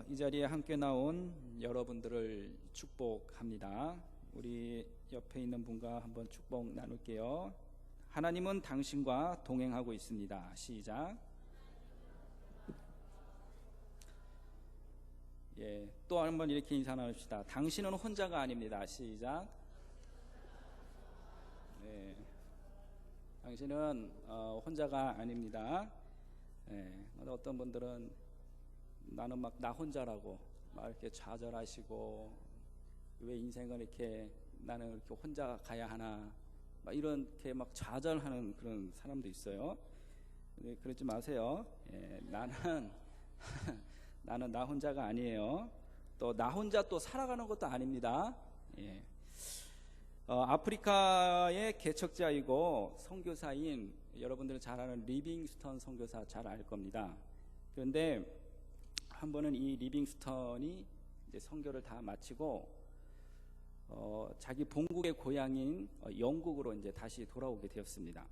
이 자리에 함께 나온 여러분들을 축복합니다. 우리 옆에 있는 분과 한번 축복 나눌게요. 하나님은 당신과 동행하고 있습니다. 시작. 또 한번 이렇게 인사 나눕시다. 당신은 혼자가 아닙니다. 시작. 당신은 혼자가 아닙니다. 어떤 분들은 나는 막 나 혼자라고 막 이렇게 좌절하시고, 왜 인생을 이렇게 나는 이렇게 혼자 가야 하나, 막 이렇게 막 좌절하는 그런 사람도 있어요. 그러지 마세요. 나는 나는 나 혼자가 아니에요. 또 나 혼자 또 살아가는 것도 아닙니다. 아프리카의 개척자이고 선교사인 여러분들은 잘 아는 리빙스턴 선교사 잘 알 겁니다. 그런데 한 번은 이 리빙스턴이 이제 선교를 다 마치고 자기 본국의 고향인 영국으로 이제 다시 돌아오게 되었습니다.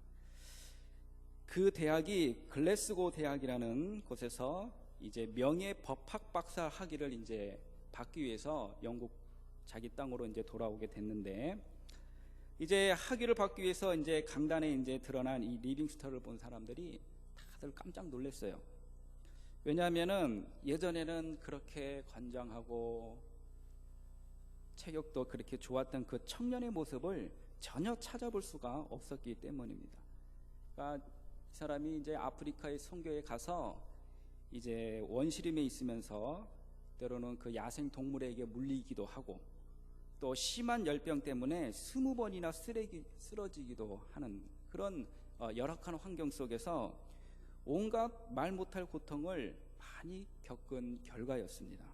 그 대학이 글래스고 대학이라는 곳에서 이제 명예 법학 박사 학위를 이제 받기 위해서 영국 자기 땅으로 이제 돌아오게 됐는데, 이제 학위를 받기 위해서 이제 강단에 이제 드러난 이 리빙스턴을 본 사람들이 다들 깜짝 놀랐어요. 왜냐하면은 예전에는 그렇게 건장하고 체격도 그렇게 좋았던 그 청년의 모습을 전혀 찾아볼 수가 없었기 때문입니다. 그러니까 이 사람이 이제 아프리카의 선교에 가서 이제 원시림에 있으면서 때로는 그 야생 동물에게 물리기도 하고, 또 심한 열병 때문에 20번이나 쓰러지기도 하는 그런 열악한 환경 속에서 온갖 말 못할 고통을 많이 겪은 결과였습니다.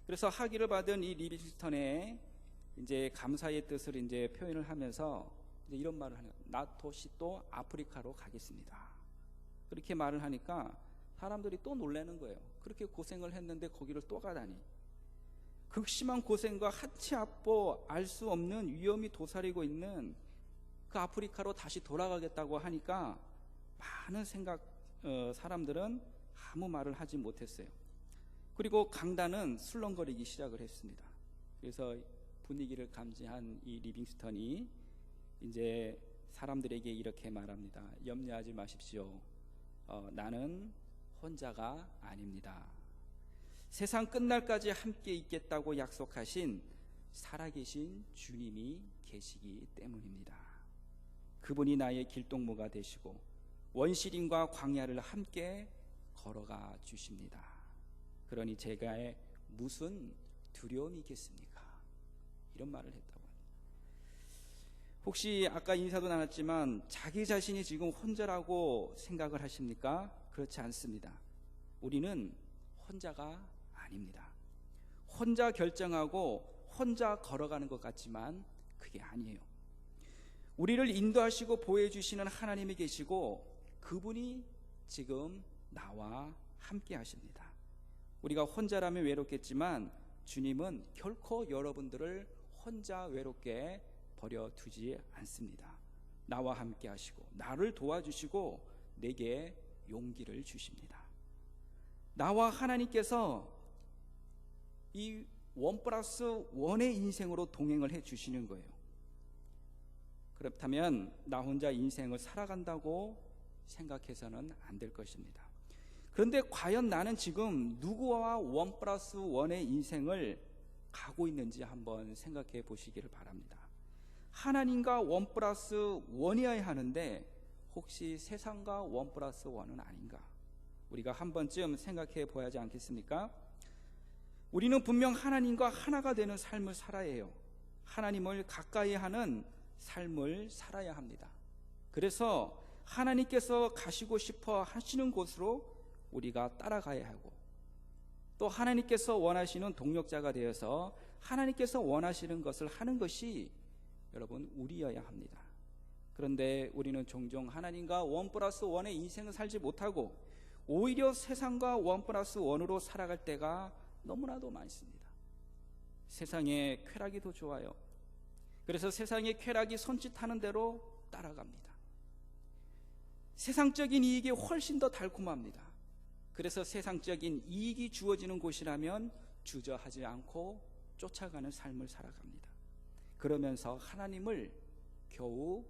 그래서 학위를 받은 이 리빙스턴의 이제 감사의 뜻을 이제 표현을 하면서 이제 이런 말을 하는, 나 도시 또 아프리카로 가겠습니다. 그렇게 말을 하니까 사람들이 또 놀라는 거예요. 그렇게 고생을 했는데 거기를 또 가다니. 극심한 고생과 하치 앞보 알 수 없는 위험이 도사리고 있는 그 아프리카로 다시 돌아가겠다고 하니까 많은 사람들은 아무 말을 하지 못했어요. 그리고 강단은 술렁거리기 시작을 했습니다. 그래서 분위기를 감지한 이 리빙스턴이 이제 사람들에게 이렇게 말합니다. 염려하지 마십시오. 나는 혼자가 아닙니다. 세상 끝날까지 함께 있겠다고 약속하신 살아계신 주님이 계시기 때문입니다. 그분이 나의 길동무가 되시고 원시림과 광야를 함께 걸어가 주십니다. 그러니 제가 무슨 두려움이 있겠습니까? 이런 말을 했다고 합니다. 혹시 아까 인사도 나눴지만 자기 자신이 지금 혼자라고 생각을 하십니까? 그렇지 않습니다. 우리는 혼자가 아닙니다. 혼자 결정하고 혼자 걸어가는 것 같지만 그게 아니에요. 우리를 인도하시고 보호해 주시는 하나님이 계시고 그분이 지금 나와 함께 하십니다. 우리가 혼자라면 외롭겠지만 주님은 결코 여러분들을 혼자 외롭게 버려두지 않습니다. 나와 함께 하시고 나를 도와주시고 내게 용기를 주십니다. 나와 하나님께서 이 1+1의 인생으로 동행을 해 주시는 거예요. 그렇다면 나 혼자 인생을 살아간다고 생각해서는 안 될 것입니다. 그런데 과연 나는 지금 누구와 1+1의 인생을 가고 있는지 한번 생각해 보시기를 바랍니다. 하나님과 1+1이어야 하는데 혹시 세상과 1+1은 아닌가? 우리가 한 번쯤 생각해 보아야 하지 않겠습니까? 우리는 분명 하나님과 하나가 되는 삶을 살아야 해요. 하나님을 가까이 하는 삶을 살아야 합니다. 그래서 하나님께서 가시고 싶어 하시는 곳으로 우리가 따라가야 하고, 또 하나님께서 원하시는 동력자가 되어서 하나님께서 원하시는 것을 하는 것이 여러분 우리여야 합니다. 그런데 우리는 종종 하나님과 1+1의 인생을 살지 못하고 오히려 세상과 1+1으로 살아갈 때가 너무나도 많습니다. 세상의 쾌락이 더 좋아요. 그래서 세상의 쾌락이 손짓하는 대로 따라갑니다. 세상적인 이익이 훨씬 더 달콤합니다. 그래서 세상적인 이익이 주어지는 곳이라면 주저하지 않고 쫓아가는 삶을 살아갑니다. 그러면서 하나님을 겨우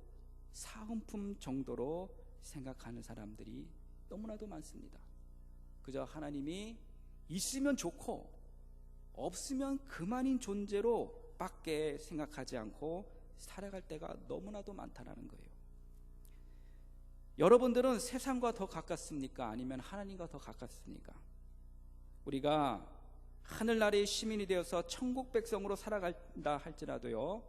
사은품 정도로 생각하는 사람들이 너무나도 많습니다. 그저 하나님이 있으면 좋고 없으면 그만인 존재로 밖에 생각하지 않고 살아갈 때가 너무나도 많다는 거예요. 여러분들은 세상과 더 가깝습니까? 아니면 하나님과 더 가깝습니까? 우리가 하늘나라의 시민이 되어서 천국 백성으로 살아간다 할지라도요,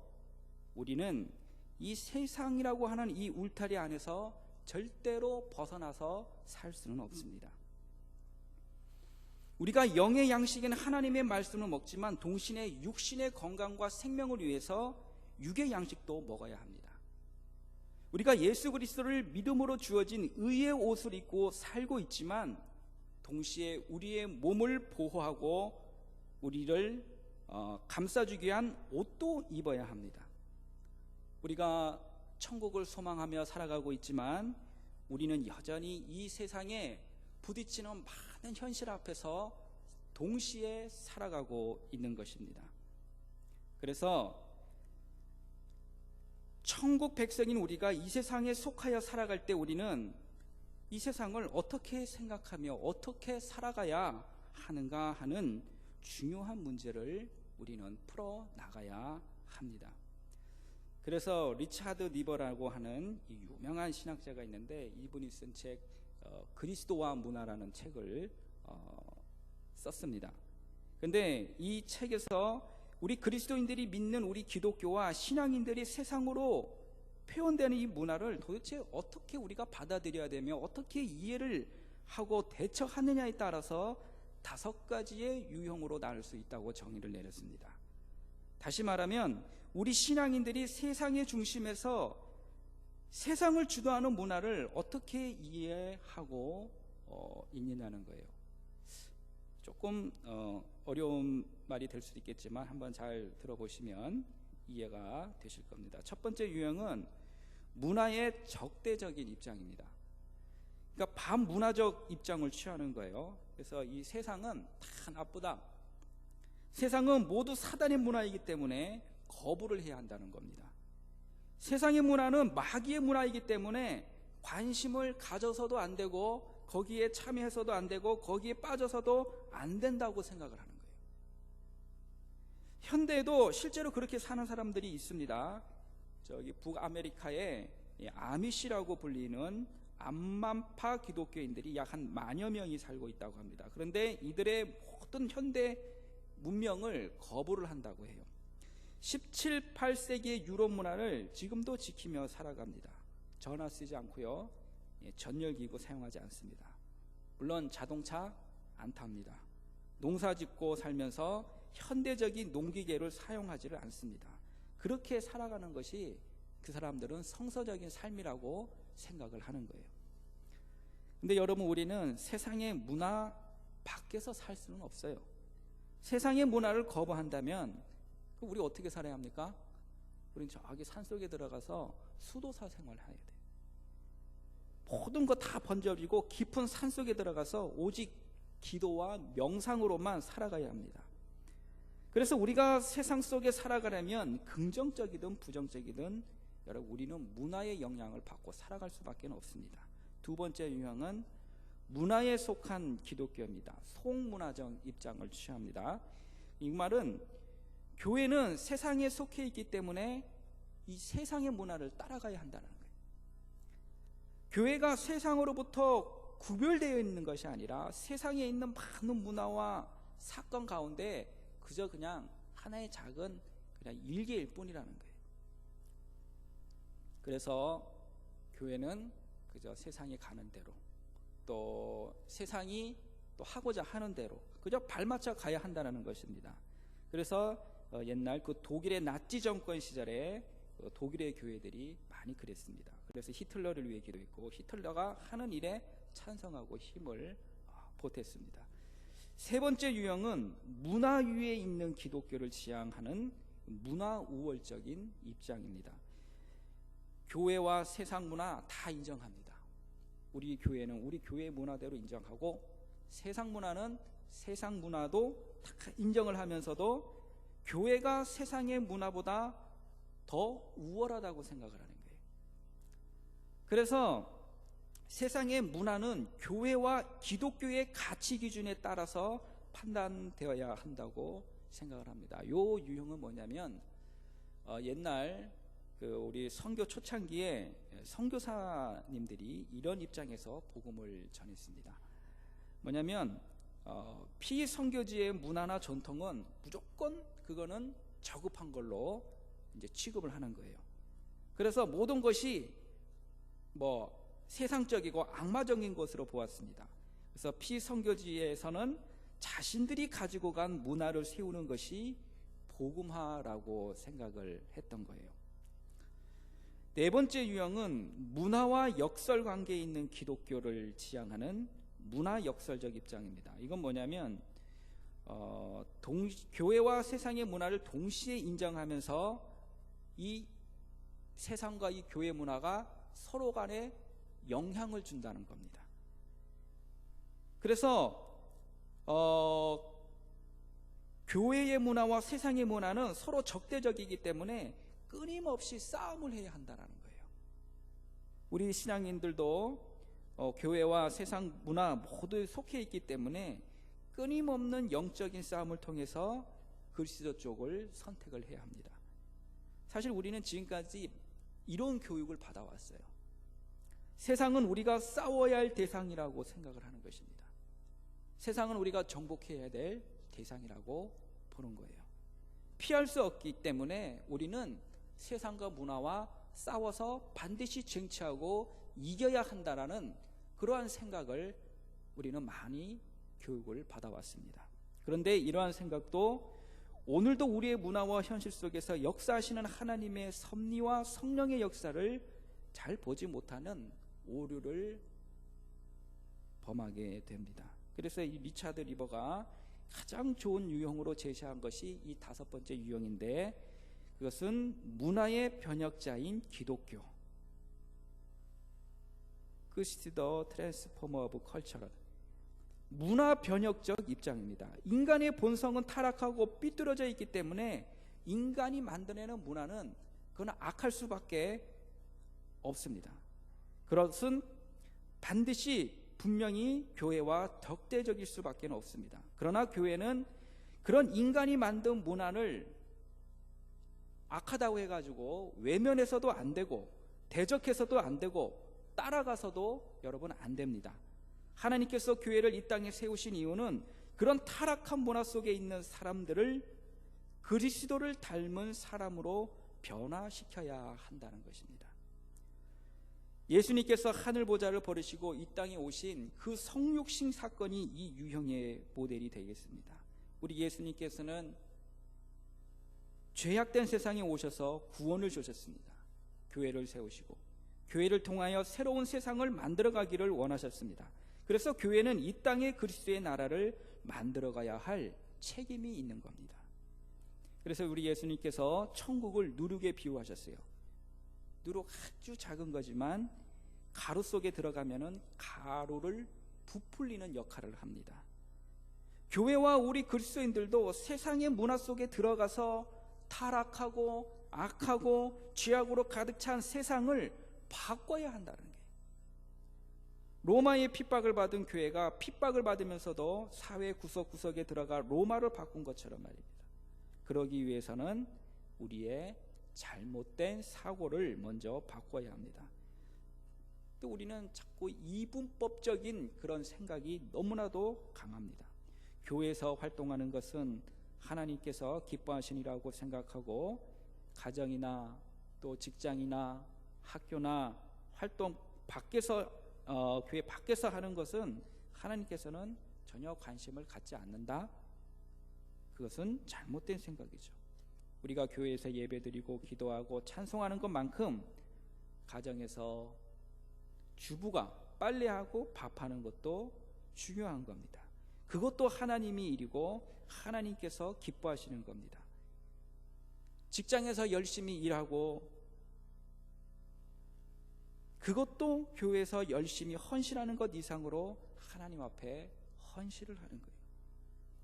우리는 이 세상이라고 하는 이 울타리 안에서 절대로 벗어나서 살 수는 없습니다. 우리가 영의 양식인 하나님의 말씀을 먹지만 동시에 육신의 건강과 생명을 위해서 육의 양식도 먹어야 합니다. 우리가 예수 그리스도를 믿음으로 주어진 의의 옷을 입고 살고 있지만 동시에 우리의 몸을 보호하고 우리를 감싸주기 위한 옷도 입어야 합니다. 우리가 천국을 소망하며 살아가고 있지만 우리는 여전히 이 세상에 부딪히는 많은 현실 앞에서 동시에 살아가고 있는 것입니다. 그래서 천국 백성인 우리가 이 세상에 속하여 살아갈 때 우리는 이 세상을 어떻게 생각하며 어떻게 살아가야 하는가 하는 중요한 문제를 우리는 풀어나가야 합니다. 그래서 리차드 니버라고 하는 이 유명한 신학자가 있는데 이분이 쓴 책 그리스도와 문화라는 책을 썼습니다. 그런데 이 책에서 우리 그리스도인들이 믿는 우리 기독교와 신앙인들이 세상으로 표현되는 이 문화를 도대체 어떻게 우리가 받아들여야 되며 어떻게 이해를 하고 대처하느냐에 따라서 5가지의 유형으로 나눌 수 있다고 정의를 내렸습니다. 다시 말하면 우리 신앙인들이 세상의 중심에서 세상을 주도하는 문화를 어떻게 이해하고 있느냐는 거예요. 조금 어려운 말이 될 수도 있겠지만 한번 잘 들어보시면 이해가 되실 겁니다. 첫 번째 유형은 문화의 적대적인 입장입니다. 그러니까 반문화적 입장을 취하는 거예요. 그래서 이 세상은 다 나쁘다, 세상은 모두 사단의 문화이기 때문에 거부를 해야 한다는 겁니다. 세상의 문화는 마귀의 문화이기 때문에 관심을 가져서도 안 되고 거기에 참여해서도 안 되고 거기에 빠져서도 안 된다고 생각을 하는 거예요. 현대에도 실제로 그렇게 사는 사람들이 있습니다. 저기 북아메리카에 아미시라고 불리는 암만파 기독교인들이 약 한 10,000여 명이 살고 있다고 합니다. 그런데 이들의 모든 현대 문명을 거부를 한다고 해요. 17, 8세기의 유럽 문화를 지금도 지키며 살아갑니다. 전화 쓰지 않고요, 전열기구 사용하지 않습니다. 물론 자동차 안 탑니다. 농사 짓고 살면서 현대적인 농기계를 사용하지를 않습니다. 그렇게 살아가는 것이 그 사람들은 성서적인 삶이라고 생각을 하는 거예요. 근데 여러분, 우리는 세상의 문화 밖에서 살 수는 없어요. 세상의 문화를 거부한다면 우리 어떻게 살아야 합니까? 우리는 저기 산속에 들어가서 수도사 생활을 해야 돼요. 모든 거 다 번져버리고 깊은 산속에 들어가서 오직 기도와 명상으로만 살아가야 합니다. 그래서 우리가 세상 속에 살아가려면 긍정적이든 부정적이든 여러분, 우리는 문화의 영향을 받고 살아갈 수밖에 없습니다. 두 번째 유형은 문화에 속한 기독교입니다. 속문화적 입장을 취합니다. 이 말은 교회는 세상에 속해 있기 때문에 이 세상의 문화를 따라가야 한다는 거예요. 교회가 세상으로부터 구별되어 있는 것이 아니라 세상에 있는 많은 문화와 사건 가운데 그저 그냥 하나의 작은 그냥 일개일 뿐이라는 거예요. 그래서 교회는 그저 세상이 가는 대로, 또 세상이 또 하고자 하는 대로 그저 발맞춰 가야 한다는 것입니다. 그래서 옛날 그 독일의 나치 정권 시절에 독일의 교회들이 많이 그랬습니다. 그래서 히틀러를 위해 기도했고 히틀러가 하는 일에 찬성하고 힘을 보탰습니다. 세 번째 유형은 문화 위에 있는 기독교를 지향하는 문화 우월적인 입장입니다. 교회와 세상 문화 다 인정합니다. 우리 교회는 우리 교회 문화대로 인정하고 세상 문화는 세상 문화도 다 인정을 하면서도 교회가 세상의 문화보다 더 우월하다고 생각을 하는 거예요. 그래서 세상의 문화는 교회와 기독교의 가치 기준에 따라서 판단되어야 한다고 생각을 합니다. 요 유형은 뭐냐면 옛날 우리 선교 초창기에 선교사님들이 이런 입장에서 복음을 전했습니다. 뭐냐면 피선교지의 문화나 전통은 무조건 그거는 저급한 걸로 이제 취급을 하는 거예요. 그래서 모든 것이 세상적이고 악마적인 것으로 보았습니다. 그래서 피선교지에서는 자신들이 가지고 간 문화를 세우는 것이 복음화라고 생각을 했던 거예요. 네 번째 유형은 문화와 역설 관계에 있는 기독교를 지향하는 문화 역설적 입장입니다. 이건 뭐냐면 교회와 세상의 문화를 동시에 인정하면서 이 세상과 이 교회 문화가 서로 간에 영향을 준다는 겁니다. 그래서 교회의 문화와 세상의 문화는 서로 적대적이기 때문에 끊임없이 싸움을 해야 한다는 거예요. 우리 신앙인들도 교회와 세상 문화 모두 속해 있기 때문에 끊임없는 영적인 싸움을 통해서 그리스도 쪽을 선택을 해야 합니다. 사실 우리는 지금까지 이런 교육을 받아왔어요. 세상은 우리가 싸워야 할 대상이라고 생각을 하는 것입니다. 세상은 우리가 정복해야 될 대상이라고 보는 거예요. 피할 수 없기 때문에 우리는 세상과 문화와 싸워서 반드시 쟁취하고 이겨야 한다라는 그러한 생각을 우리는 많이 교육을 받아왔습니다. 그런데 이러한 생각도 오늘도 우리의 문화와 현실 속에서 역사하시는 하나님의 섭리와 성령의 역사를 잘 보지 못하는 오류를 범하게 됩니다. 그래서 이 리차드 리버가 가장 좋은 유형으로 제시한 것이 이 다섯 번째 유형인데, 그것은 문화의 변혁자인 기독교. 그것이 더 트랜스포머 오브 컬처럴, 문화 변혁적 입장입니다. 인간의 본성은 타락하고 삐뚤어져 있기 때문에 인간이 만들어내는 문화는 그건 악할 수밖에 없습니다. 그것은 반드시 분명히 교회와 적대적일 수밖에 없습니다. 그러나 교회는 그런 인간이 만든 문화를 악하다고 해가지고 외면해서도 안 되고 대적해서도 안 되고 따라가서도 여러분 안 됩니다. 하나님께서 교회를 이 땅에 세우신 이유는 그런 타락한 문화 속에 있는 사람들을 그리스도를 닮은 사람으로 변화시켜야 한다는 것입니다. 예수님께서 하늘보좌를 버리시고 이 땅에 오신 그 성육신 사건이 이 유형의 모델이 되겠습니다. 우리 예수님께서는 죄악된 세상에 오셔서 구원을 주셨습니다. 교회를 세우시고 교회를 통하여 새로운 세상을 만들어가기를 원하셨습니다. 그래서 교회는 이 땅에 그리스도의 나라를 만들어가야 할 책임이 있는 겁니다. 그래서 우리 예수님께서 천국을 누룩에 비유하셨어요. 누룩 아주 작은 거지만 가루 속에 들어가면은 가루를 부풀리는 역할을 합니다. 교회와 우리 그리스도인들도 세상의 문화 속에 들어가서 타락하고 악하고 죄악으로 가득 찬 세상을 바꿔야 한다는 거예요. 로마의 핍박을 받은 교회가 핍박을 받으면서도 사회 구석구석에 들어가 로마를 바꾼 것처럼 말입니다. 그러기 위해서는 우리의 잘못된 사고를 먼저 바꿔야 합니다. 또 우리는 자꾸 이분법적인 그런 생각이 너무나도 강합니다. 교회에서 활동하는 것은 하나님께서 기뻐하시니라고 생각하고 가정이나 또 직장이나 학교나 활동 밖에서 교회 밖에서 하는 것은 하나님께서는 전혀 관심을 갖지 않는다. 그것은 잘못된 생각이죠. 우리가 교회에서 예배드리고 기도하고 찬송하는 것만큼 가정에서 주부가 빨래하고 밥하는 것도 중요한 겁니다. 그것도 하나님의 일이고 하나님께서 기뻐하시는 겁니다. 직장에서 열심히 일하고 그것도 교회에서 열심히 헌신하는 것 이상으로 하나님 앞에 헌신을 하는 거예요.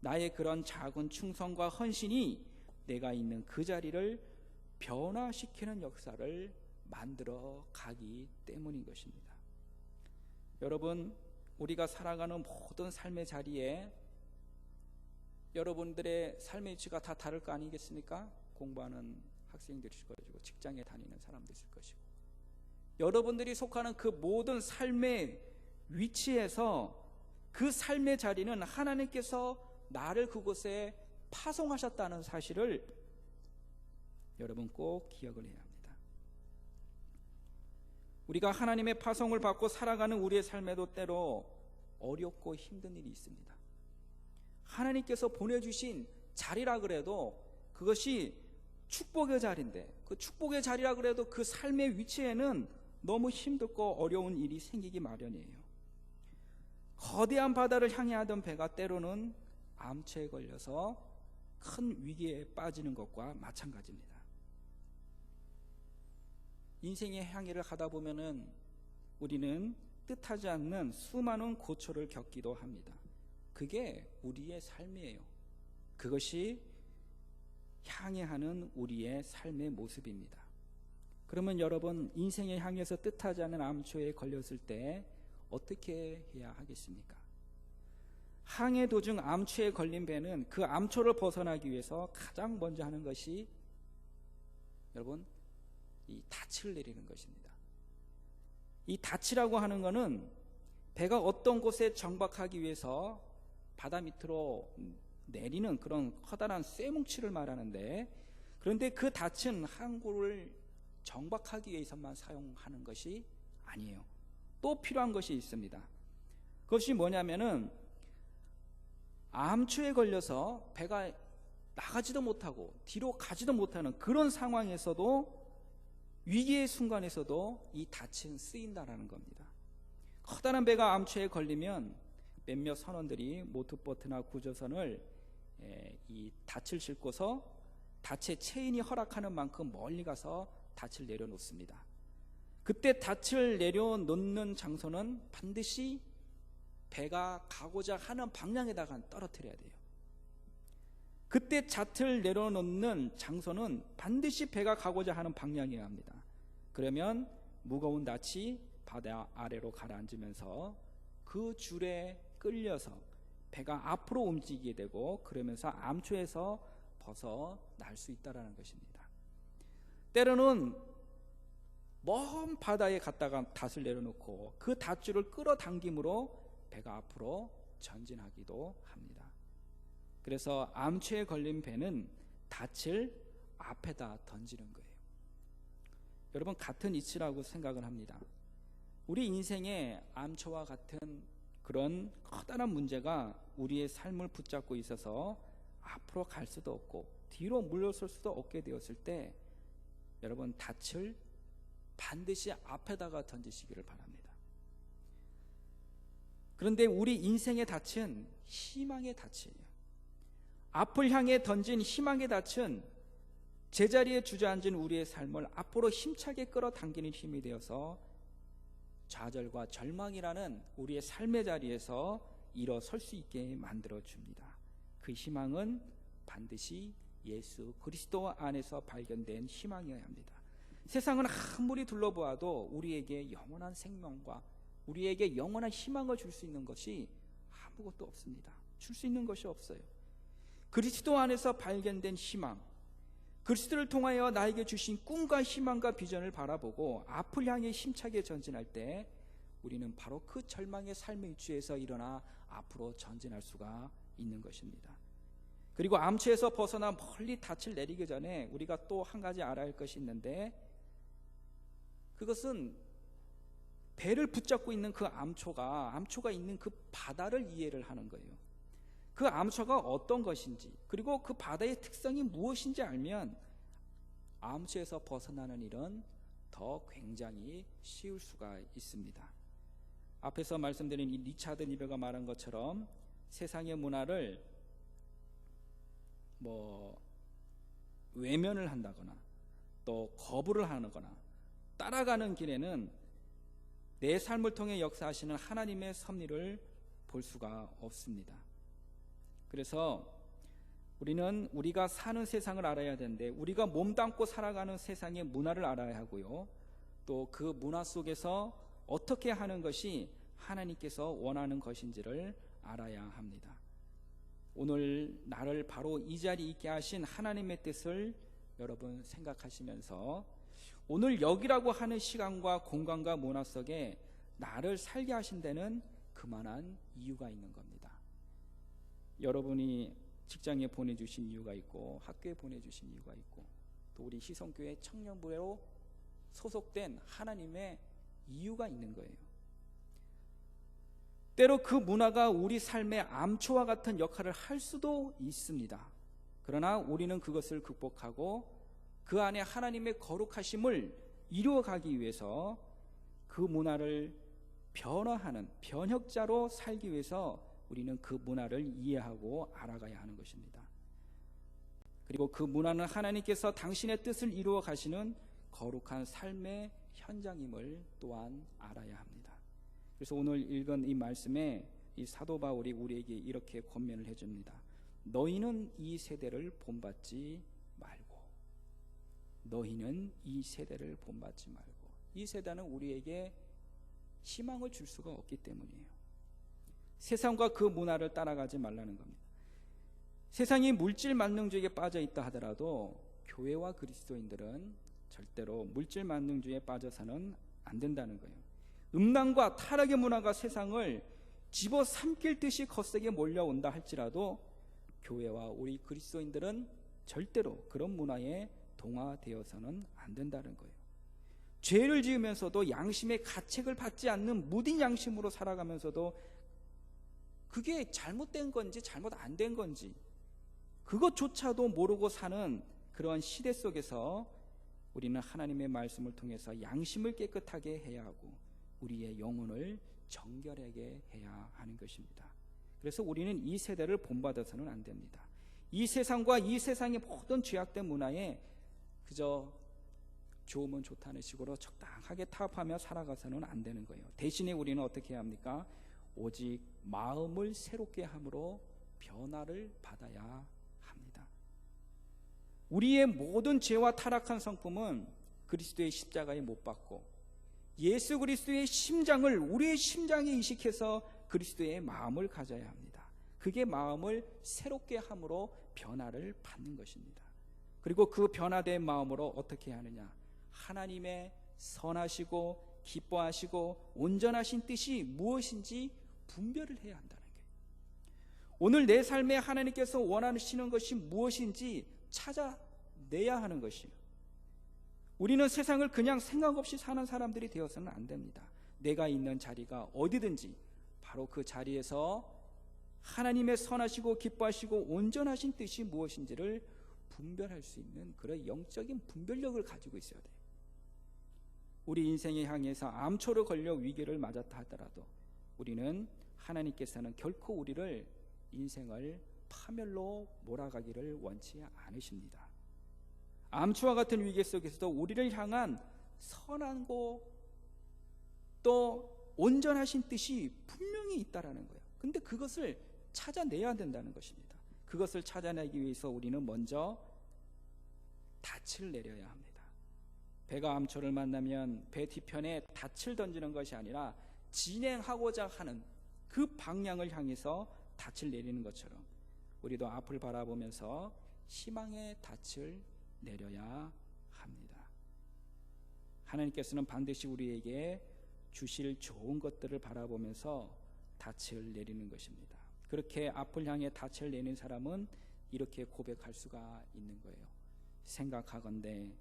나의 그런 작은 충성과 헌신이 내가 있는 그 자리를 변화시키는 역사를 만들어 가기 때문인 것입니다. 여러분, 우리가 살아가는 모든 삶의 자리에 여러분들의 삶의 위치가 다 다를 거 아니겠습니까? 공부하는 학생들이 있을 것이고 직장에 다니는 사람도 있을 것이고, 여러분들이 속하는 그 모든 삶의 위치에서 그 삶의 자리는 하나님께서 나를 그곳에 파송하셨다는 사실을 여러분 꼭 기억을 해야 합니다. 우리가 하나님의 파송을 받고 살아가는 우리의 삶에도 때로 어렵고 힘든 일이 있습니다. 하나님께서 보내주신 자리라 그래도 그것이 축복의 자리인데, 그 축복의 자리라 그래도 그 삶의 위치에는 너무 힘들고 어려운 일이 생기기 마련이에요. 거대한 바다를 향해 하던 배가 때로는 암초에 걸려서 큰 위기에 빠지는 것과 마찬가지입니다. 인생의 향해를 가다 보면은 우리는 뜻하지 않는 수많은 고초를 겪기도 합니다. 그게 우리의 삶이에요. 그것이 향해하는 우리의 삶의 모습입니다. 그러면 여러분, 인생의 향해서 뜻하지 않은 암초에 걸렸을 때 어떻게 해야 하겠습니까? 항해 도중 암초에 걸린 배는 그 암초를 벗어나기 위해서 가장 먼저 하는 것이 여러분, 이 닻을 내리는 것입니다. 이 닻이라고 하는 것은 배가 어떤 곳에 정박하기 위해서 바다 밑으로 내리는 그런 커다란 쇠뭉치를 말하는데, 그런데 그 닻은 항구를 정박하기 위해서만 사용하는 것이 아니에요. 또 필요한 것이 있습니다. 그것이 뭐냐면은 암초에 걸려서 배가 나가지도 못하고 뒤로 가지도 못하는 그런 상황에서도, 위기의 순간에서도 이 닻은 쓰인다라는 겁니다. 커다란 배가 암초에 걸리면 몇몇 선원들이 모터보트나 구조선을 이 닻을 싣고서 닻의 체인이 허락하는 만큼 멀리 가서 닻을 내려놓습니다. 그때 닻을 내려놓는 장소는 반드시 배가 가고자 하는 방향에다가 떨어뜨려야 돼요. 그때 잣을 내려놓는 장소는 반드시 배가 가고자 하는 방향이어야 합니다. 그러면 무거운 닻이 바다 아래로 가라앉으면서 그 줄에 끌려서 배가 앞으로 움직이게 되고, 그러면서 암초에서 벗어날 수 있다는 것입니다. 때로는 먼 바다에 갔다가 닷을 내려놓고 그 닷줄을 끌어당김으로 배가 앞으로 전진하기도 합니다. 그래서 암초에 걸린 배는 닷을 앞에다 던지는 거예요. 여러분, 같은 이치라고 생각을 합니다. 우리 인생에 암초와 같은 그런 커다란 문제가 우리의 삶을 붙잡고 있어서 앞으로 갈 수도 없고 뒤로 물러설 수도 없게 되었을 때, 여러분, 닻을 반드시 앞에다가 던지시기를 바랍니다. 그런데 우리 인생의 닻은 희망의 닻이에요. 앞을 향해 던진 희망의 닻은 제자리에 주저앉은 우리의 삶을 앞으로 힘차게 끌어당기는 힘이 되어서 좌절과 절망이라는 우리의 삶의 자리에서 일어설 수 있게 만들어줍니다. 그 희망은 반드시 예수 그리스도 안에서 발견된 희망이어야 합니다. 세상은 아무리 둘러보아도 우리에게 영원한 생명과 우리에게 영원한 희망을 줄 수 있는 것이 아무것도 없습니다. 줄 수 있는 것이 없어요. 그리스도 안에서 발견된 희망, 그리스도를 통하여 나에게 주신 꿈과 희망과 비전을 바라보고 앞을 향해 힘차게 전진할 때, 우리는 바로 그 절망의 삶의 위치에서 일어나 앞으로 전진할 수가 있는 것입니다. 그리고 암초에서 벗어나 멀리 닻을 내리기 전에 우리가 또 한 가지 알아야 할 것이 있는데, 그것은 배를 붙잡고 있는 그 암초가 있는 그 바다를 이해를 하는 거예요. 그 암초가 어떤 것인지, 그리고 그 바다의 특성이 무엇인지 알면 암초에서 벗어나는 일은 더 굉장히 쉬울 수가 있습니다. 앞에서 말씀드린 이 리차드 니베가 말한 것처럼 세상의 문화를 외면을 한다거나 또 거부를 하거나 따라가는 길에는 내 삶을 통해 역사하시는 하나님의 섭리를 볼 수가 없습니다. 그래서 우리는 우리가 사는 세상을 알아야 되는데, 우리가 몸담고 살아가는 세상의 문화를 알아야 하고요, 또 그 문화 속에서 어떻게 하는 것이 하나님께서 원하는 것인지를 알아야 합니다. 오늘 나를 바로 이 자리에 있게 하신 하나님의 뜻을 여러분 생각하시면서 오늘 여기라고 하는 시간과 공간과 문화 속에 나를 살게 하신 데는 그만한 이유가 있는 겁니다. 여러분이 직장에 보내주신 이유가 있고, 학교에 보내주신 이유가 있고, 또 우리 희성교회 청년부로 소속된 하나님의 이유가 있는 거예요. 때로 그 문화가 우리 삶의 암초와 같은 역할을 할 수도 있습니다. 그러나 우리는 그것을 극복하고 그 안에 하나님의 거룩하심을 이루어가기 위해서 그 문화를 변화하는 변혁자로 살기 위해서 우리는 그 문화를 이해하고 알아가야 하는 것입니다. 그리고 그 문화는 하나님께서 당신의 뜻을 이루어 가시는 거룩한 삶의 현장임을 또한 알아야 합니다. 그래서 오늘 읽은 이 말씀에 이 사도 바울이 우리에게 이렇게 권면을 해줍니다. 너희는 이 세대를 본받지 말고, 너희는 이 세대를 본받지 말고. 이 세대는 우리에게 희망을 줄 수가 없기 때문이에요. 세상과 그 문화를 따라가지 말라는 겁니다. 세상이 물질 만능주의에 빠져 있다 하더라도 교회와 그리스도인들은 절대로 물질 만능주의에 빠져서는 안 된다는 거예요. 음란과 타락의 문화가 세상을 집어삼킬 듯이 거세게 몰려온다 할지라도 교회와 우리 그리스도인들은 절대로 그런 문화에 동화되어서는 안 된다는 거예요. 죄를 지으면서도 양심의 가책을 받지 않는 무딘 양심으로 살아가면서도 그게 잘못된 건지 잘못 안 된 건지 그것조차도 모르고 사는 그런 시대 속에서 우리는 하나님의 말씀을 통해서 양심을 깨끗하게 해야 하고 우리의 영혼을 정결하게 해야 하는 것입니다. 그래서 우리는 이 세대를 본받아서는 안 됩니다. 이 세상과 이 세상의 모든 죄악된 문화에 그저 좋으면 좋다는 식으로 적당하게 타협하며 살아가서는 안 되는 거예요. 대신에 우리는 어떻게 해야 합니까? 오직 마음을 새롭게 함으로 변화를 받아야 합니다. 우리의 모든 죄와 타락한 성품은 그리스도의 십자가에 못 박고 예수 그리스도의 심장을 우리의 심장에 이식해서 그리스도의 마음을 가져야 합니다. 그게 마음을 새롭게 함으로 변화를 받는 것입니다. 그리고 그 변화된 마음으로 어떻게 하느냐? 하나님의 선하시고 기뻐하시고 온전하신 뜻이 무엇인지 분별을 해야 한다는 거예요. 오늘 내 삶에 하나님께서 원하시는 것이 무엇인지 찾아내야 하는 것이에요. 우리는 세상을 그냥 생각 없이 사는 사람들이 되어서는 안 됩니다. 내가 있는 자리가 어디든지 바로 그 자리에서 하나님의 선하시고 기뻐하시고 온전하신 뜻이 무엇인지를 분별할 수 있는 그런 영적인 분별력을 가지고 있어야 돼요. 우리 인생에 향해서 암초로 걸려 위기를 맞았다 하더라도 우리는 하나님께서는 결코 우리를 인생을 파멸로 몰아가기를 원치 않으십니다. 암초와 같은 위기 속에서도 우리를 향한 선하고 또 온전하신 뜻이 분명히 있다라는 거예요. 근데 그것을 찾아내야 된다는 것입니다. 그것을 찾아내기 위해서 우리는 먼저 닻을 내려야 합니다. 배가 암초를 만나면 배 뒤편에 닻을 던지는 것이 아니라 진행하고자 하는 그 방향을 향해서 닻을 내리는 것처럼 우리도 앞을 바라보면서 희망의 닻을 내려야 합니다. 하나님께서는 반드시 우리에게 주실 좋은 것들을 바라보면서 닻을 내리는 것입니다. 그렇게 앞을 향해 닻을 내는 사람은 이렇게 고백할 수가 있는 거예요. 생각하건대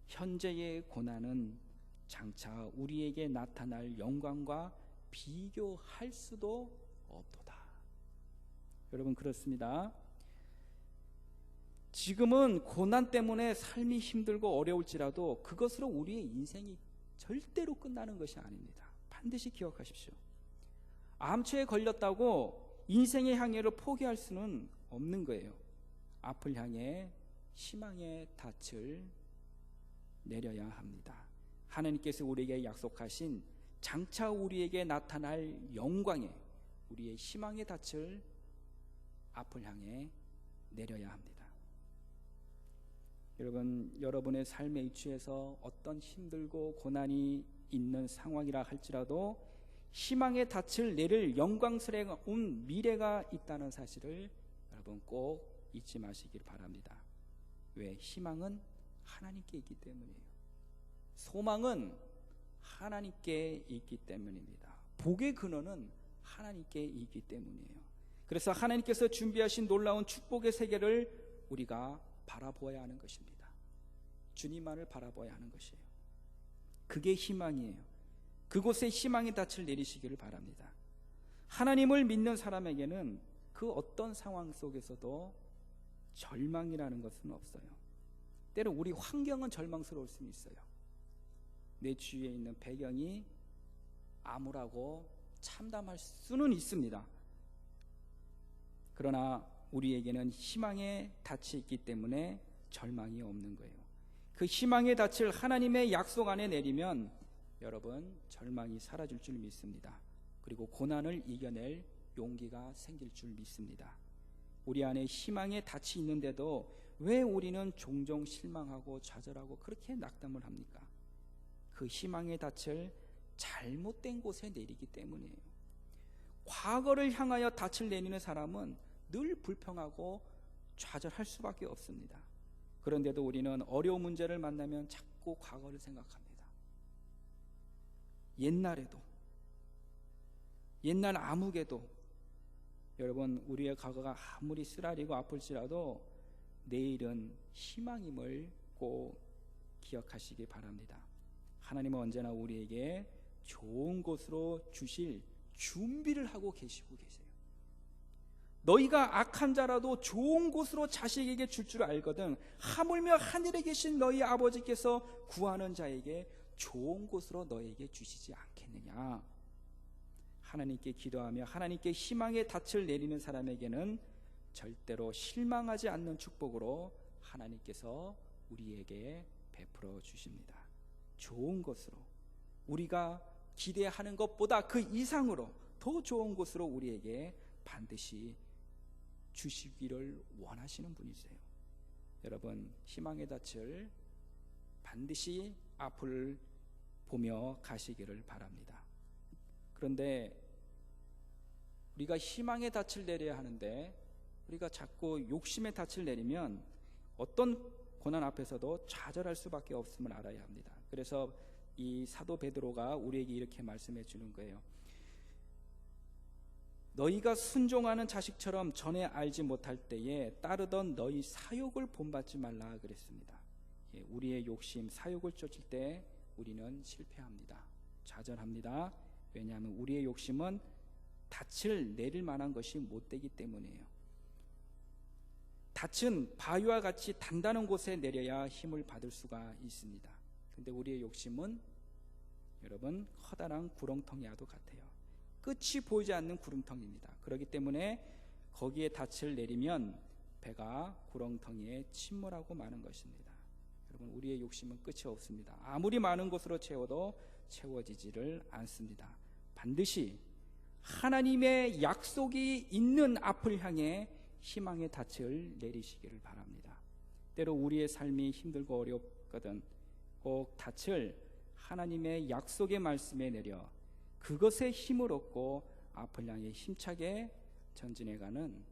현재의 고난은 장차 우리에게 나타날 영광과 비교할 수도 없도다. 여러분 그렇습니다. 지금은 고난 때문에 삶이 힘들고 어려울지라도 그것으로 우리의 인생이 절대로 끝나는 것이 아닙니다. 반드시 기억하십시오. 암초에 걸렸다고 인생의 향해를 포기할 수는 없는 거예요. 앞을 향해 희망의 닻을 내려야 합니다. 하나님께서 우리에게 약속하신 장차 우리에게 나타날 영광의 우리의 희망의 닻을 앞을 향해 내려야 합니다. 여러분, 여러분의 삶의 위치에서 어떤 힘들고 고난이 있는 상황이라 할지라도 희망의 닻을 내릴 영광스러운 미래가 있다는 사실을 여러분 꼭 잊지 마시길 바랍니다. 왜? 희망은 하나님께 있기 때문이에요. 소망은 하나님께 있기 때문입니다. 복의 근원은 하나님께 있기 때문이에요. 그래서 하나님께서 준비하신 놀라운 축복의 세계를 우리가 바라보아야 하는 것입니다. 주님만을 바라보아야 하는 것이에요. 그게 희망이에요. 그곳에 희망의 닻을 내리시기를 바랍니다. 하나님을 믿는 사람에게는 그 어떤 상황 속에서도 절망이라는 것은 없어요. 때로 우리 환경은 절망스러울 수는 있어요. 내 주위에 있는 배경이 암울하고 참담할 수는 있습니다. 그러나 우리에게는 희망의 닻이 있기 때문에 절망이 없는 거예요. 그 희망의 닻을 하나님의 약속 안에 내리면 여러분 절망이 사라질 줄 믿습니다. 그리고 고난을 이겨낼 용기가 생길 줄 믿습니다. 우리 안에 희망의 닻이 있는데도 왜 우리는 종종 실망하고 좌절하고 그렇게 낙담을 합니까? 그 희망의 닻을 잘못된 곳에 내리기 때문이에요. 과거를 향하여 닻을 내리는 사람은 늘 불평하고 좌절할 수밖에 없습니다. 그런데도 우리는 어려운 문제를 만나면 자꾸 과거를 생각합니다. 옛날 암흑에도 여러분 우리의 과거가 아무리 쓰라리고 아플지라도 내일은 희망임을 꼭 기억하시기 바랍니다. 하나님은 언제나 우리에게 좋은 곳으로 주실 준비를 하고 계시고 계세요. 너희가 악한 자라도 좋은 곳으로 자식에게 줄 줄 알거든 하물며 하늘에 계신 너희 아버지께서 구하는 자에게 좋은 곳으로 너에게 주시지 않겠느냐. 하나님께 기도하며 하나님께 희망의 닻을 내리는 사람에게는 절대로 실망하지 않는 축복으로 하나님께서 우리에게 베풀어 주십니다. 좋은 곳으로, 우리가 기대하는 것보다 그 이상으로 더 좋은 곳으로 우리에게 반드시 주시기를 원하시는 분이세요. 여러분 희망의 닻을 반드시 앞을 보며 가시기를 바랍니다. 그런데 우리가 희망의 닻을 내려야 하는데 우리가 자꾸 욕심의 닻을 내리면 어떤 고난 앞에서도 좌절할 수밖에 없음을 알아야 합니다. 그래서 이 사도 베드로가 우리에게 이렇게 말씀해 주는 거예요. 너희가 순종하는 자식처럼 전에 알지 못할 때에 따르던 너희 사욕을 본받지 말라 그랬습니다. 우리의 욕심, 사욕을 쫓을 때 우리는 실패합니다. 좌절합니다. 왜냐하면 우리의 욕심은 닻을 내릴 만한 것이 못 되기 때문이에요. 닻은 바위와 같이 단단한 곳에 내려야 힘을 받을 수가 있습니다. 근데 우리의 욕심은 여러분 커다란 구렁텅이와도 같아요. 끝이 보이지 않는 구렁텅이입니다. 그렇기 때문에 거기에 닻을 내리면 배가 구렁텅이에 침몰하고 마는 것입니다. 여러분 우리의 욕심은 끝이 없습니다. 아무리 많은 곳으로 채워도 채워지지를 않습니다. 반드시 하나님의 약속이 있는 앞을 향해 희망의 닻을 내리시기를 바랍니다. 때로 우리의 삶이 힘들고 어렵거든 꼭 닻을 하나님의 약속의 말씀에 내려 그것에 힘을 얻고 앞을 향해 힘차게 전진해가는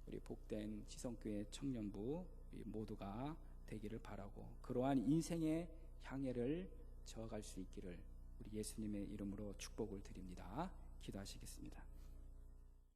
우리 복된 지성교회 청년부 모두가 되기를 바라고 그러한 인생의 향해를 저어갈 수 있기를 우리 예수님의 이름으로 축복을 드립니다. 기도하시겠습니다.